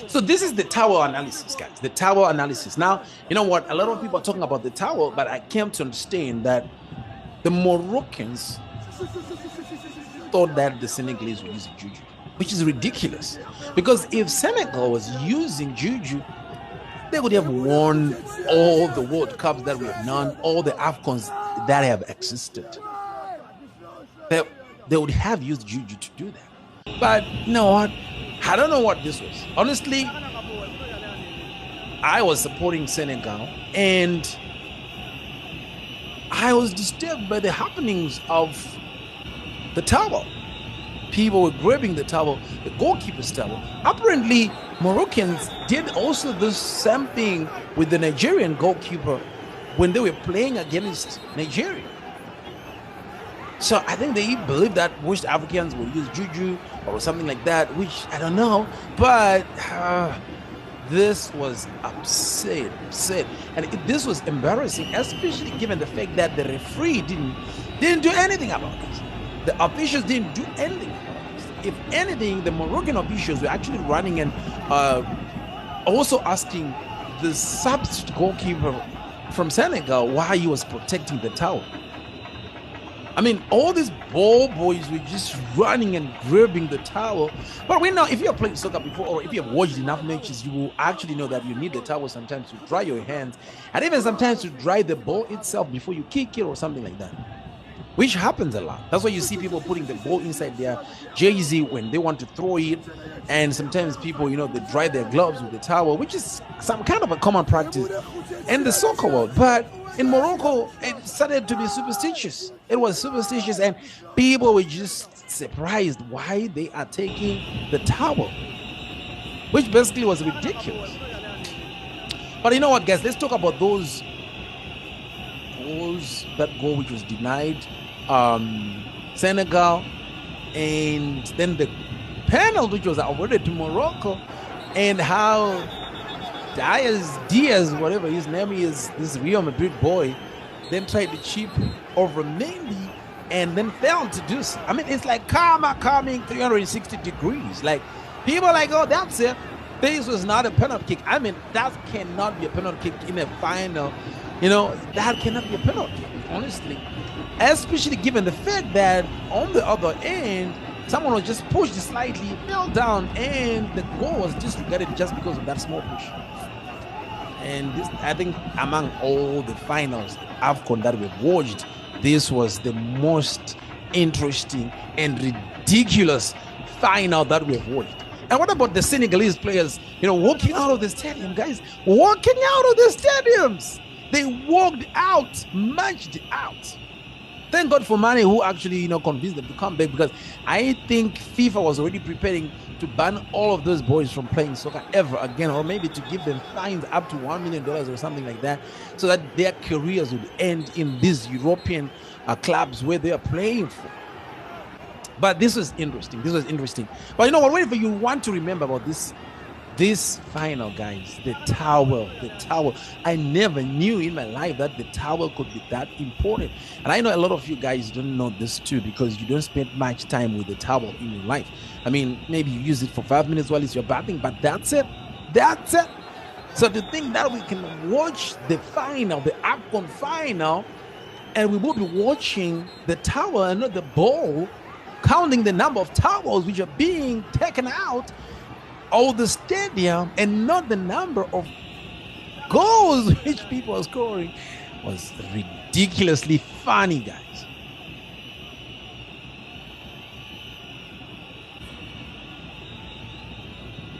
So this is the towel analysis, guys. The towel analysis. Now, you know what? A lot of people are talking about the towel, but I came to understand that the Moroccans thought that the Senegalese were using juju, which is ridiculous. Because if Senegal was using juju, they would have won all the World Cups that we have known, all the AFCONs that have existed. They would have used juju to do that. But you know what? I don't know what this was. Honestly, I was supporting Senegal and I was disturbed by the happenings of the towel. People were grabbing the towel, the goalkeeper's towel. Apparently, Moroccans did also the same thing with the Nigerian goalkeeper when they were playing against Nigeria. So I think they believe that West Africans will use juju or something like that, which I don't know. But this was upset. And this was embarrassing, especially given the fact that the referee didn't do anything about this. The officials didn't do anything about this. If anything, the Moroccan officials were actually running and also asking the substitute goalkeeper from Senegal why he was protecting the towel. I mean, all these ball boys were just running and grabbing the towel. But we know, if you have played soccer before, or if you have watched enough matches, you will actually know that you need the towel sometimes to dry your hands, and even sometimes to dry the ball itself before you kick it or something like that, which happens a lot. That's why you see people putting the ball inside their jersey when they want to throw it, and sometimes people, you know, they dry their gloves with the towel, which is some kind of a common practice in the soccer world. But in Morocco, it started to be superstitious. It was superstitious, and people were just surprised why they are taking the towel, which basically was ridiculous. But you know what, guys? Let's talk about those goals. That goal which was denied Senegal, and then the penalty which was awarded to Morocco, and how Diaz, whatever his name is, this Real Madrid boy, then tried to chip over Mendy and then failed to do so. I mean, it's like karma coming 360 degrees. Like, people are like, oh, that's it. This was not a penalty kick. I mean, that cannot be a penalty kick in a final. You know, that cannot be a penalty kick, honestly. Especially given the fact that on the other end, someone was just pushed slightly, fell down, and the goal was disregarded just because of that small push. And this, I think, among all the finals AFCON that we've watched, this was the most interesting and ridiculous final that we've watched. And what about the Senegalese players, you know, walking out of the stadium, guys? Walking out of the stadiums! They walked out, marched out. Thank God for Mane, who actually, you know, convinced them to come back, because I think FIFA was already preparing to ban all of those boys from playing soccer ever again, or maybe to give them fines up to $1 million or something like that, so that their careers would end in these European clubs where they are playing for. But this was interesting. But you know what? Whatever you want to remember about this final, guys, the towel. I never knew in my life that the towel could be that important. And I know a lot of you guys don't know this too, because you don't spend much time with the towel in your life. I mean, maybe you use it for 5 minutes while it's your bathing, but that's it. So to think that we can watch the final, the AFCON final, and we will be watching the towel and not the ball, counting the number of towels which are being taken out of the stadium and not the number of goals which people are scoring, was ridiculously funny, guys.